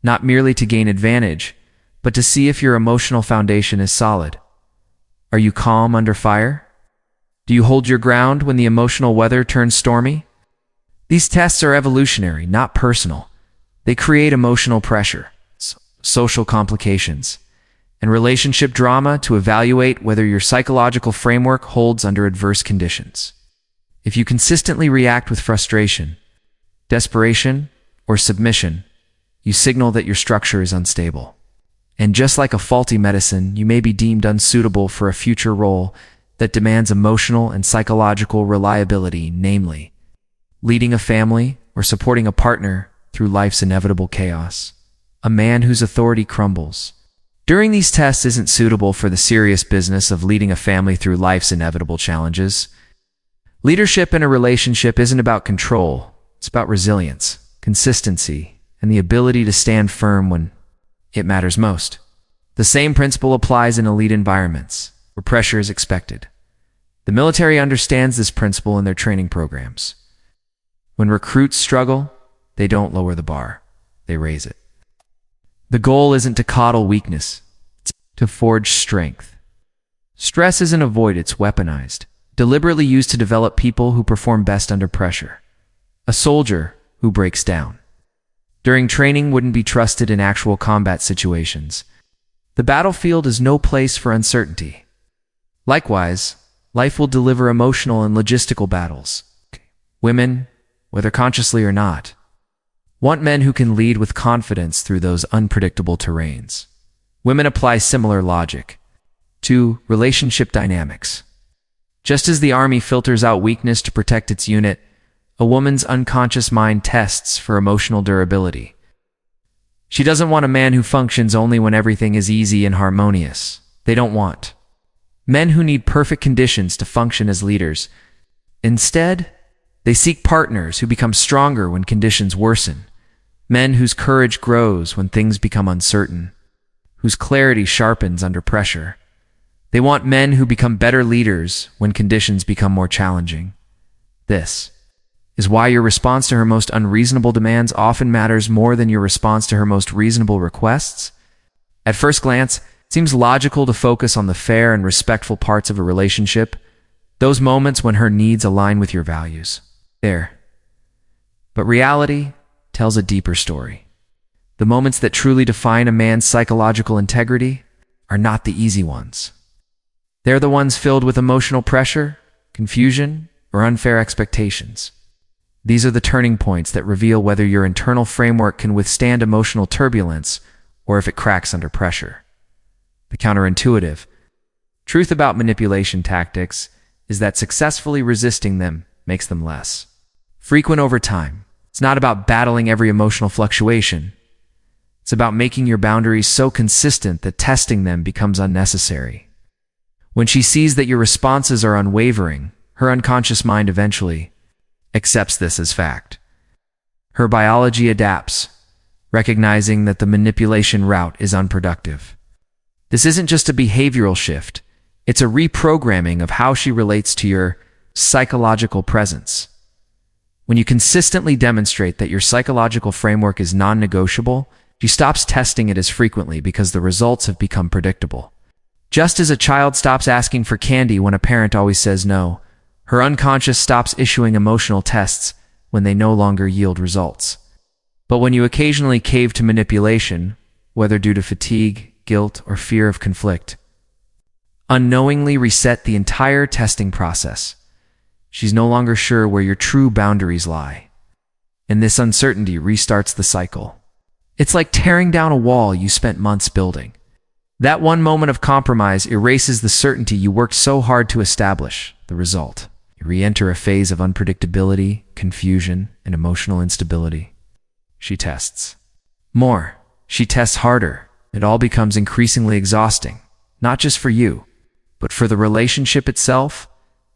not merely to gain advantage, but to see if your emotional foundation is solid. Are you calm under fire? Do you hold your ground when the emotional weather turns stormy? These tests are evolutionary, not personal. They create emotional pressure, social complications, and relationship drama to evaluate whether your psychological framework holds under adverse conditions. If you consistently react with frustration, desperation, or submission, you signal that your structure is unstable. And just like a faulty medicine, you may be deemed unsuitable for a future role that demands emotional and psychological reliability, namely, leading a family or supporting a partner through life's inevitable chaos. A man whose authority crumbles during these tests isn't suitable for the serious business of leading a family through life's inevitable challenges. Leadership in a relationship isn't about control. It's about resilience, consistency, and the ability to stand firm when it matters most. The same principle applies in elite environments, where pressure is expected. The military understands this principle in their training programs. When recruits struggle, they don't lower the bar, they raise it. The goal isn't to coddle weakness, it's to forge strength. Stress isn't avoided, it's weaponized, deliberately used to develop people who perform best under pressure. A soldier who breaks down during training wouldn't be trusted in actual combat situations. The battlefield is no place for uncertainty. Likewise, life will deliver emotional and logistical battles. Women, whether consciously or not, want men who can lead with confidence through those unpredictable terrains. Women apply similar logic to relationship dynamics. Just as the army filters out weakness to protect its unit, a woman's unconscious mind tests for emotional durability. She doesn't want a man who functions only when everything is easy and harmonious. They don't want men who need perfect conditions to function as leaders. Instead, they seek partners who become stronger when conditions worsen, men whose courage grows when things become uncertain, whose clarity sharpens under pressure. They want men who become better leaders when conditions become more challenging. This is why your response to her most unreasonable demands often matters more than your response to her most reasonable requests. At first glance, it seems logical to focus on the fair and respectful parts of a relationship, those moments when her needs align with your values. But reality tells a deeper story. The moments that truly define a man's psychological integrity are not the easy ones. They're the ones filled with emotional pressure, confusion, or unfair expectations. These are the turning points that reveal whether your internal framework can withstand emotional turbulence or if it cracks under pressure. The counterintuitive truth about manipulation tactics is that successfully resisting them makes them less frequent over time. It's not about battling every emotional fluctuation. It's about making your boundaries so consistent that testing them becomes unnecessary. When she sees that your responses are unwavering, her unconscious mind eventually accepts this as fact. Her biology adapts. recognizing that the manipulation route is unproductive. This isn't just a behavioral shift, it's a reprogramming of how she relates to your psychological presence. When you consistently demonstrate that your psychological framework is non-negotiable, she stops testing it as frequently because the results have become predictable. Just as a child stops asking for candy when a parent always says no, her unconscious stops issuing emotional tests when they no longer yield results. But when you occasionally cave to manipulation, whether due to fatigue, guilt, or fear of conflict, unknowingly reset the entire testing process. She's no longer sure where your true boundaries lie. And this uncertainty restarts the cycle. It's like tearing down a wall you spent months building. That one moment of compromise erases the certainty you worked so hard to establish. The result: you re-enter a phase of unpredictability, confusion, and emotional instability. She tests more. She tests harder. It all becomes increasingly exhausting, not just for you, but for the relationship itself.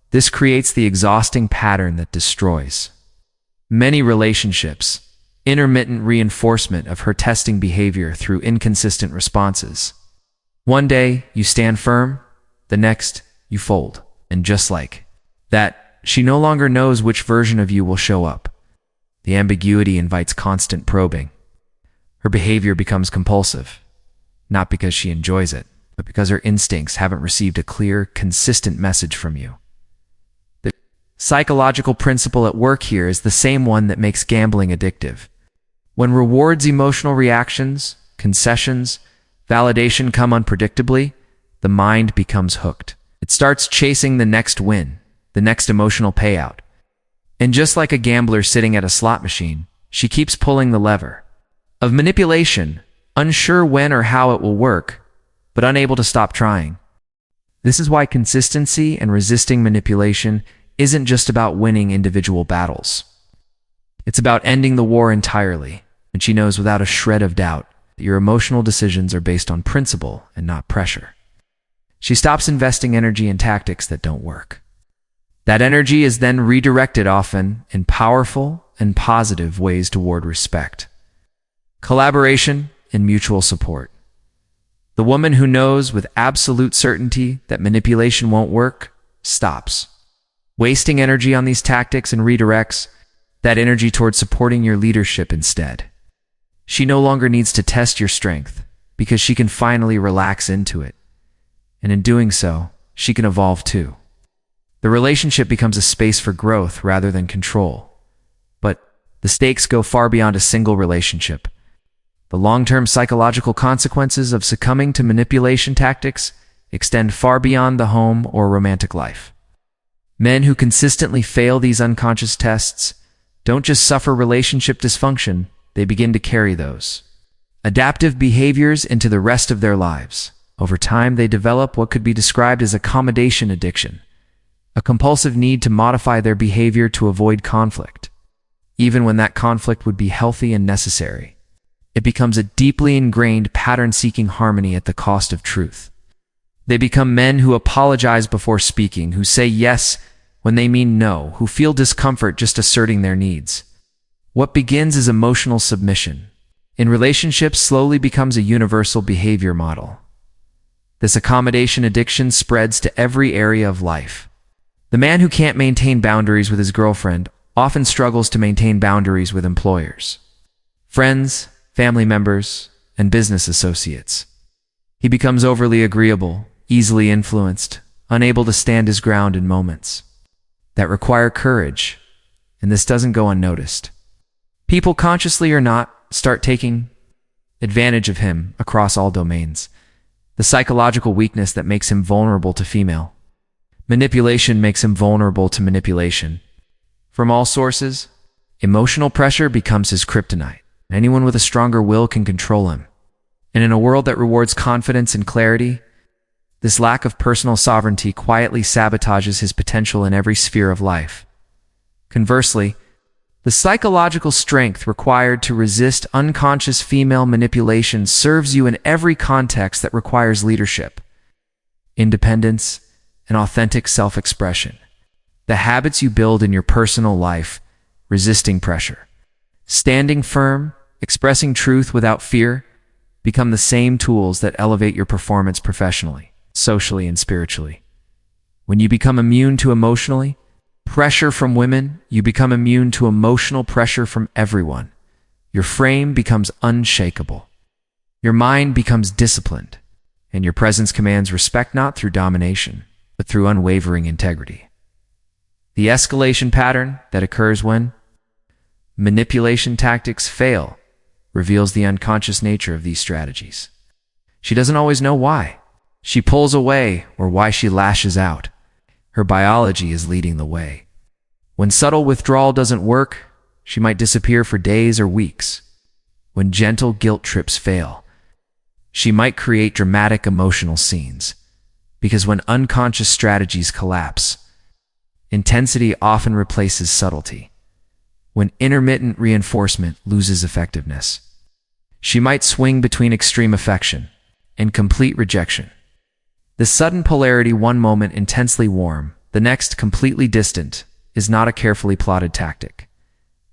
This creates the exhausting pattern that destroys many relationships. Intermittent reinforcement of her testing behavior through inconsistent responses. One day, you stand firm, the next, you fold. And just like that, she no longer knows which version of you will show up. The ambiguity invites constant probing. Her behavior becomes compulsive, not because she enjoys it, but because her instincts haven't received a clear, consistent message from you. The psychological principle at work here is the same one that makes gambling addictive. When rewards, emotional reactions, concessions, validation come unpredictably, the mind becomes hooked. It starts chasing the next win, the next emotional payout. And just like a gambler sitting at a slot machine, she keeps pulling the lever of manipulation, unsure when or how it will work, but unable to stop trying. This is why consistency and resisting manipulation isn't just about winning individual battles. It's about ending the war entirely, and she knows without a shred of doubt that your emotional decisions are based on principle and not pressure. She stops investing energy in tactics that don't work. That energy is then redirected often in powerful and positive ways toward respect, collaboration, and mutual support. The woman who knows with absolute certainty that manipulation won't work stops wasting energy on these tactics and redirects that energy towards supporting your leadership instead. She no longer needs to test your strength because she can finally relax into it. And in doing so, she can evolve too. The relationship becomes a space for growth rather than control. But the stakes go far beyond a single relationship. The long-term psychological consequences of succumbing to manipulation tactics extend far beyond the home or romantic life. Men who consistently fail these unconscious tests don't just suffer relationship dysfunction, they begin to carry those adaptive behaviors into the rest of their lives. Over time, they develop what could be described as accommodation addiction, a compulsive need to modify their behavior to avoid conflict, even when that conflict would be healthy and necessary. It becomes a deeply ingrained pattern-seeking harmony at the cost of truth. They become men who apologize before speaking, who say yes when they mean no, who feel discomfort just asserting their needs. What begins as emotional submission in relationships slowly becomes a universal behavior model. This accommodation addiction spreads to every area of life. The man who can't maintain boundaries with his girlfriend often struggles to maintain boundaries with employers, friends, family members, and business associates. He becomes overly agreeable, easily influenced, unable to stand his ground in moments that require courage, and this doesn't go unnoticed. People, consciously or not, start taking advantage of him across all domains. The psychological weakness that makes him vulnerable to female manipulation makes him vulnerable to manipulation. From all sources, emotional pressure becomes his kryptonite. Anyone with a stronger will can control him. And in a world that rewards confidence and clarity, this lack of personal sovereignty quietly sabotages his potential in every sphere of life. Conversely, the psychological strength required to resist unconscious female manipulation serves you in every context that requires leadership, independence, and authentic self-expression. The habits you build in your personal life, resisting pressure, standing firm, expressing truth without fear, become the same tools that elevate your performance professionally, socially, and spiritually. When you become immune to emotionally pressure from women, you become immune to emotional pressure from everyone. Your frame becomes unshakable. Your mind becomes disciplined, and your presence commands respect not through domination, but through unwavering integrity. The escalation pattern that occurs when manipulation tactics fail reveals the unconscious nature of these strategies. She doesn't always know why she pulls away or why she lashes out. Her biology is leading the way. When subtle withdrawal doesn't work, she might disappear for days or weeks. When gentle guilt trips fail, she might create dramatic emotional scenes. Because when unconscious strategies collapse, intensity often replaces subtlety. When intermittent reinforcement loses effectiveness, she might swing between extreme affection and complete rejection. The sudden polarity, one moment intensely warm, the next completely distant, is not a carefully plotted tactic.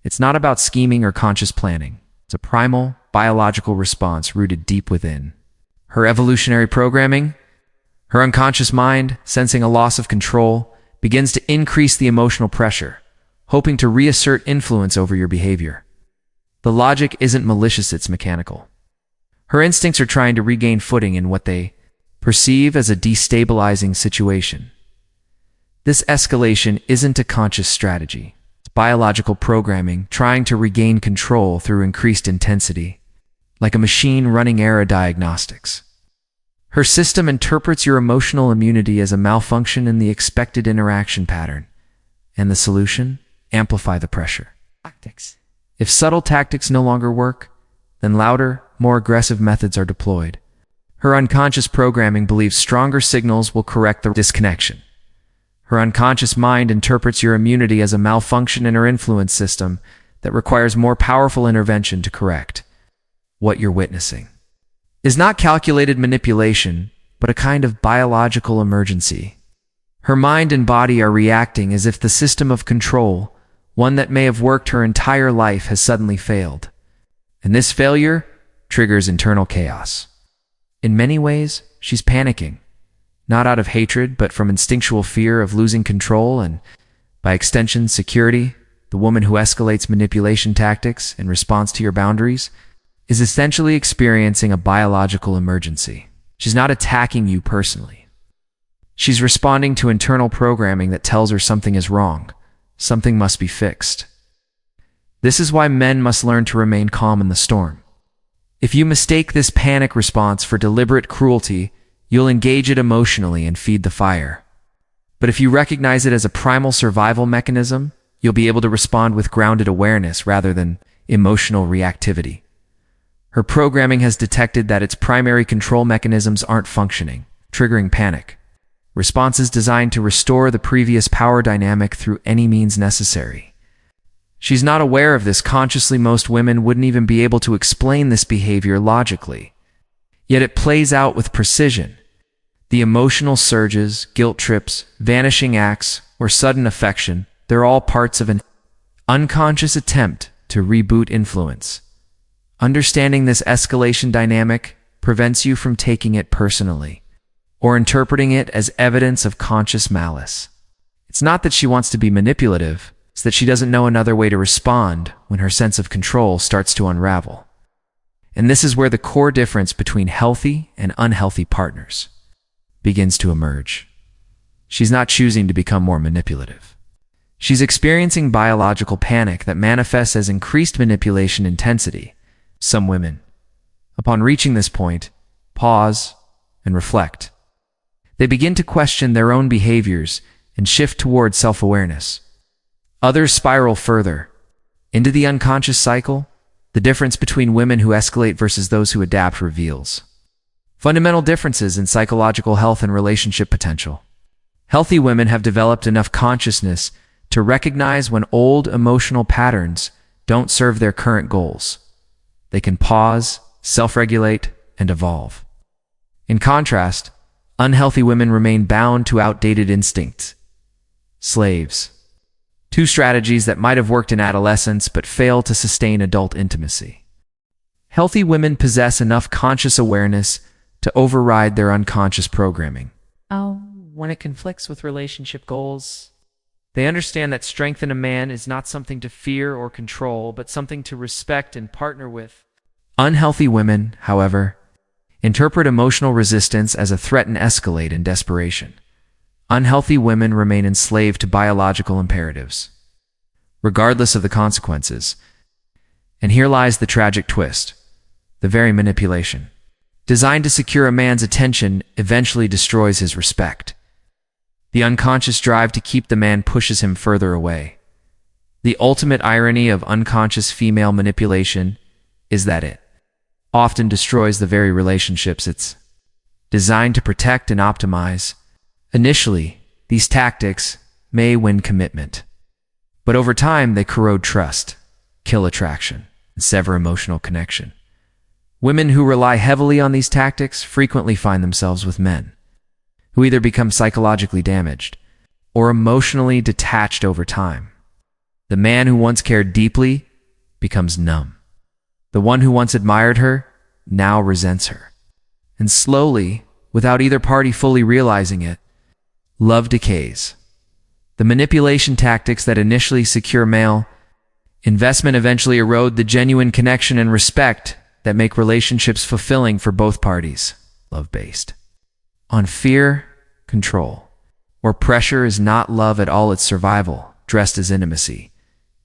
It's not about scheming or conscious planning. It's a primal, biological response rooted deep within. Her evolutionary programming, her unconscious mind, sensing a loss of control, begins to increase the emotional pressure, hoping to reassert influence over your behavior. The logic isn't malicious, it's mechanical. Her instincts are trying to regain footing in what they perceive as a destabilizing situation. This escalation isn't a conscious strategy. It's biological programming trying to regain control through increased intensity, like a machine running error diagnostics. Her system interprets your emotional immunity as a malfunction in the expected interaction pattern, and the solution? Amplify the pressure. Tactics. If subtle tactics no longer work, then louder, more aggressive methods are deployed. Her unconscious programming believes stronger signals will correct the disconnection. Her unconscious mind interprets your immunity as a malfunction in her influence system that requires more powerful intervention to correct. What you're witnessing is not calculated manipulation, but a kind of biological emergency. Her mind and body are reacting as if the system of control, one that may have worked her entire life, has suddenly failed. And this failure triggers internal chaos. In many ways, she's panicking, not out of hatred, but from instinctual fear of losing control and, by extension, security. The woman who escalates manipulation tactics in response to your boundaries is essentially experiencing a biological emergency. She's not attacking you personally. She's responding to internal programming that tells her something is wrong, something must be fixed. This is why men must learn to remain calm in the storm. If you mistake this panic response for deliberate cruelty, you'll engage it emotionally and feed the fire. But if you recognize it as a primal survival mechanism, you'll be able to respond with grounded awareness rather than emotional reactivity. Her programming has detected that its primary control mechanisms aren't functioning, triggering panic. Responses designed to restore the previous power dynamic through any means necessary. She's not aware of this consciously. Most women wouldn't even be able to explain this behavior logically. Yet it plays out with precision. The emotional surges, guilt trips, vanishing acts, or sudden affection, they're all parts of an unconscious attempt to reboot influence. Understanding this escalation dynamic prevents you from taking it personally or interpreting it as evidence of conscious malice. It's not that she wants to be manipulative, it's that she doesn't know another way to respond when her sense of control starts to unravel. And this is where the core difference between healthy and unhealthy partners begins to emerge. She's not choosing to become more manipulative. She's experiencing biological panic that manifests as increased manipulation intensity. Some women, upon reaching this point, pause and reflect. They begin to question their own behaviors and shift toward self-awareness. Others spiral further into the unconscious cycle. The difference between women who escalate versus those who adapt reveals fundamental differences in psychological health and relationship potential. Healthy women have developed enough consciousness to recognize when old emotional patterns don't serve their current goals. They can pause, self-regulate, and evolve. In contrast, unhealthy women remain bound to outdated instincts. Slaves. Two strategies that might have worked in adolescence but fail to sustain adult intimacy. Healthy women possess enough conscious awareness to override their unconscious programming. When it conflicts with relationship goals, they understand that strength in a man is not something to fear or control, but something to respect and partner with. Unhealthy women, however, interpret emotional resistance as a threat and escalate in desperation. Unhealthy women remain enslaved to biological imperatives, regardless of the consequences. And here lies the tragic twist: the very manipulation designed to secure a man's attention eventually destroys his respect. The unconscious drive to keep the man pushes him further away. The ultimate irony of unconscious female manipulation is that it often destroys the very relationships it's designed to protect and optimize. Initially, these tactics may win commitment, but over time they corrode trust, kill attraction, and sever emotional connection. Women who rely heavily on these tactics frequently find themselves with men who either become psychologically damaged or emotionally detached over time. The man who once cared deeply becomes numb. The one who once admired her now resents her. And slowly, without either party fully realizing it, love decays. The manipulation tactics that initially secure male investment eventually erode the genuine connection and respect that make relationships fulfilling for both parties. Love-based on fear, control, or pressure is not love at all, it's survival, dressed as intimacy.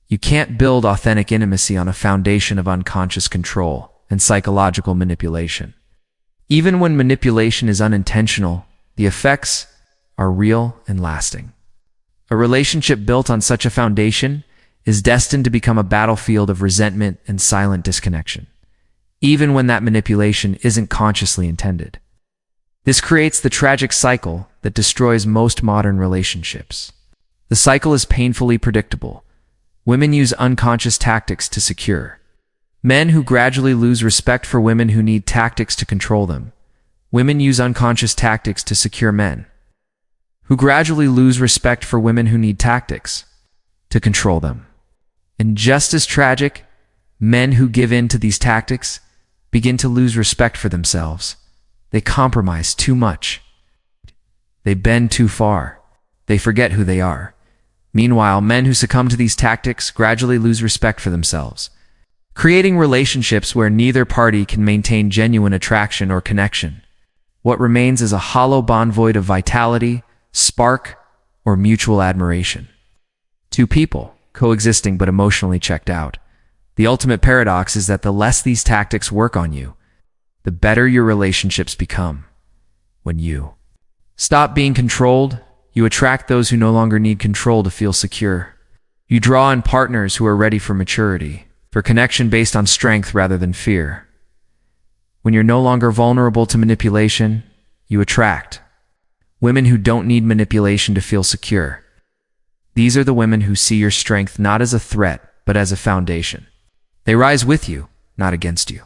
You can't build authentic intimacy on a foundation of unconscious control and psychological manipulation. Even when manipulation is unintentional, the effects are real and lasting. A relationship built on such a foundation is destined to become a battlefield of resentment and silent disconnection, even when that manipulation isn't consciously intended. This creates the tragic cycle that destroys most modern relationships. The cycle is painfully predictable. Women use unconscious tactics to secure. Men who gradually lose respect for women who need tactics to control them. Women use unconscious tactics to secure men who gradually lose respect for women who need tactics to control them. And just as tragic, men who give in to these tactics begin to lose respect for themselves. They compromise too much. They bend too far. They forget who they are. Meanwhile, men who succumb to these tactics gradually lose respect for themselves, creating relationships where neither party can maintain genuine attraction or connection. What remains is a hollow bond void of vitality, spark, or mutual admiration. Two people, coexisting but emotionally checked out. The ultimate paradox is that the less these tactics work on you, the better your relationships become. When you stop being controlled, you attract those who no longer need control to feel secure. You draw in partners who are ready for maturity, for connection based on strength rather than fear. When you're no longer vulnerable to manipulation, you attract women who don't need manipulation to feel secure. These are the women who see your strength not as a threat, but as a foundation. They rise with you, not against you.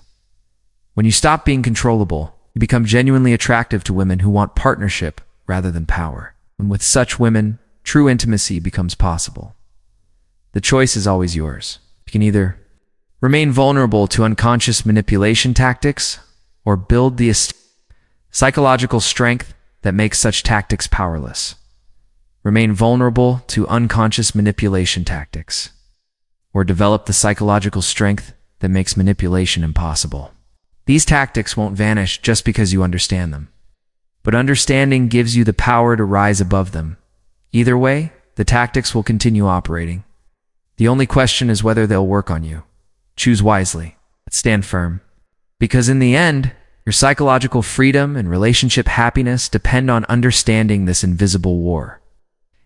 When you stop being controllable, you become genuinely attractive to women who want partnership rather than power. And with such women, true intimacy becomes possible. The choice is always yours. You can either remain vulnerable to unconscious manipulation tactics or build the psychological strength that makes such tactics powerless. Remain vulnerable to unconscious manipulation tactics or develop the psychological strength that makes manipulation impossible. These tactics won't vanish just because you understand them, but understanding gives you the power to rise above them. Either way, the tactics will continue operating. The only question is whether they'll work on you. Choose wisely, but stand firm. Because in the end, your psychological freedom and relationship happiness depend on understanding this invisible war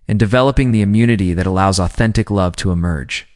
and developing the immunity that allows authentic love to emerge.